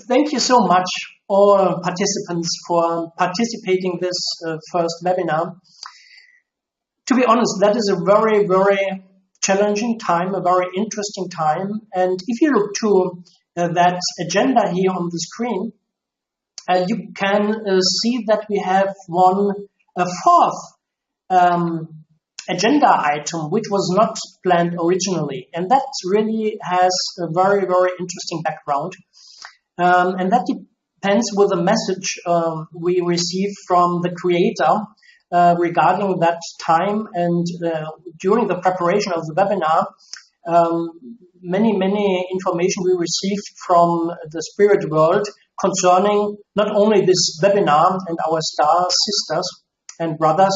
Thank you so much, all participants, for participating this first webinar. To be honest, that is a very, very challenging time, a very interesting time. And if you look to that agenda here on the screen, you can see that we have a fourth agenda item, which was not planned originally. And that really has a very, very interesting background. And that depends with the message we received from the creator regarding that time. And during the preparation of the webinar, many information we received from the spirit world concerning not only this webinar and our star sisters and brothers.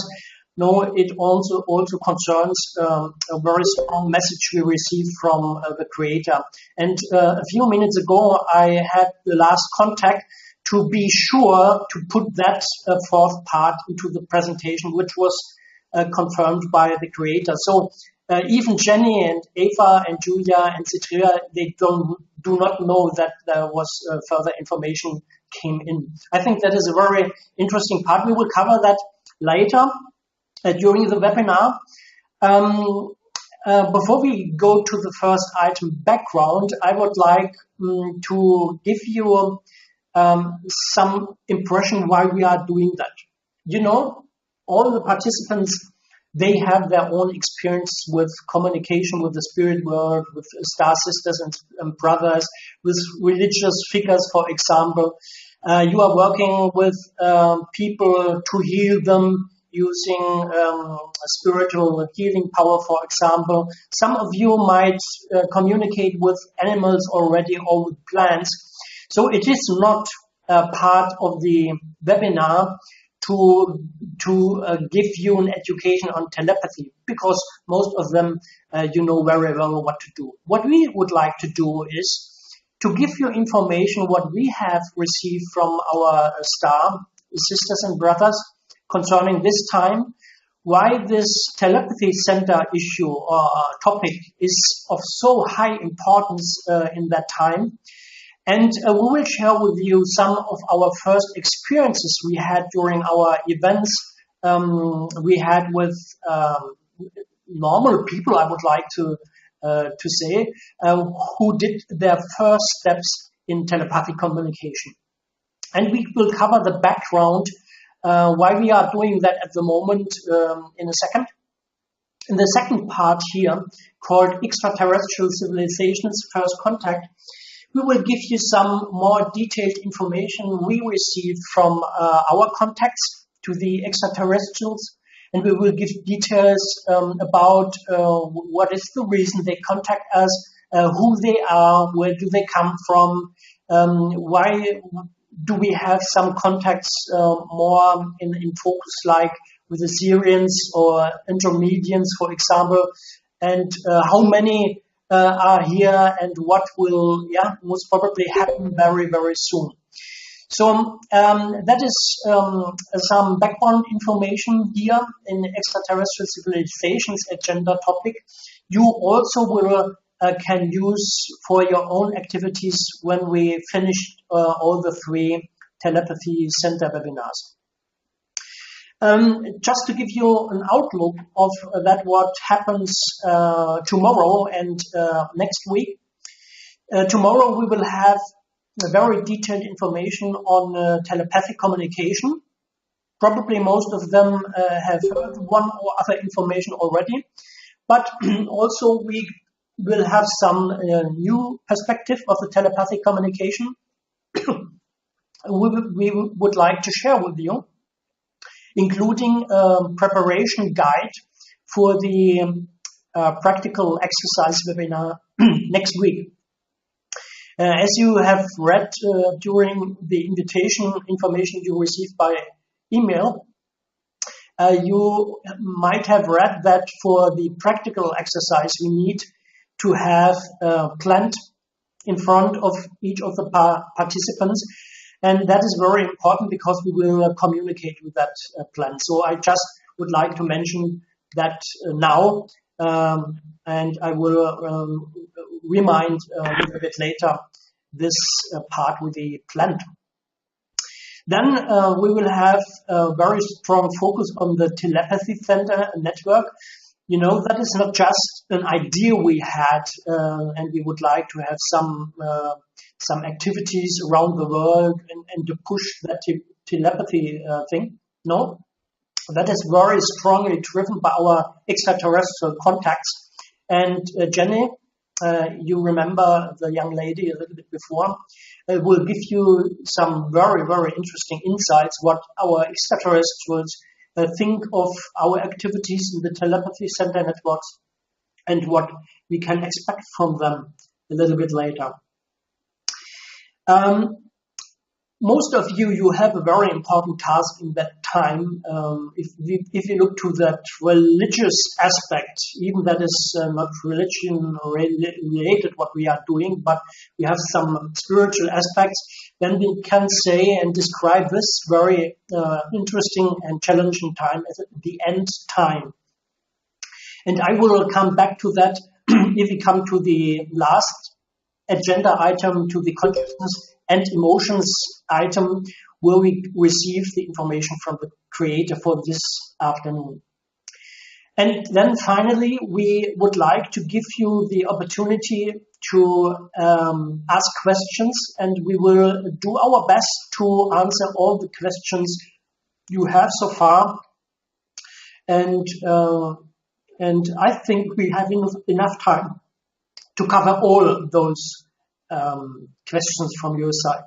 No, it also concerns a very strong message we received from the creator. And a few minutes ago, I had the last contact to be sure to put that fourth part into the presentation, which was confirmed by the creator. So even Jenny and Eva and Julia and Citria, they do not know that there was further information came in. I think that is a very interesting part. We will cover that later during the webinar. Before we go to the first item, background, I would like to give you some impression why we are doing that. You know, all the participants, they have their own experience with communication with the spirit world, with star sisters and brothers, with religious figures, for example. You are working with people to heal them using spiritual healing power, for example. Some of you might communicate with animals already or with plants. So it is not part of the webinar to give you an education on telepathy, because most of them you know very well what to do. What we would like to do is to give you information what we have received from our star sisters and brothers concerning this time, why this telepathy center issue or topic is of so high importance in that time. And we will share with you some of our first experiences we had during our events we had with normal people, I would like to say, who did their first steps in telepathic communication. And we will cover the background why we are doing that at the moment in a second. In the second part here, called Extraterrestrial Civilizations First Contact, we will give you some more detailed information we received from our contacts to the extraterrestrials, and we will give details about what is the reason they contact us, who they are, where do they come from, why do we have some contacts more in focus, like with the Syrians or intermediates, for example, and how many are here and what will most probably happen very, very soon. So that is some background information here in Extraterrestrial Civilizations agenda topic. You also will can use for your own activities when we finish all the 3 telepathy center webinars. Just to give you an outlook of that, what happens tomorrow and next week. Tomorrow we will have very detailed information on telepathic communication. Probably most of them have heard one or other information already, but also we will have some new perspective of the telepathic communication we would like to share with you, including a preparation guide for the practical exercise webinar next week. As you have read during the invitation information you received by email, you might have read that for the practical exercise we need to have a plant in front of each of the participants. And that is very important because we will communicate with that plant. So I just would like to mention that now, and I will remind a little bit later this part with the plant. Then we will have a very strong focus on the telepathy center network. You know, that is not just an idea we had, and we would like to have some activities around the world and to push that telepathy thing. No, that is very strongly driven by our extraterrestrial contacts. And Jenny, you remember the young lady a little bit before, will give you some very, very interesting insights what our extraterrestrials think of our activities in the telepathy center networks and what we can expect from them a little bit later. Most of you have a very important task in that time. If you look to that religious aspect, even that is not religion related what we are doing, but we have some spiritual aspects, then we can say and describe this very interesting and challenging time as the end time. And I will come back to that if we come to the last agenda item, to the consciousness and emotions item, where we receive the information from the creator for this afternoon. And then finally, we would like to give you the opportunity to ask questions, and we will do our best to answer all the questions you have so far. And I think we have enough time to cover all those questions from your side.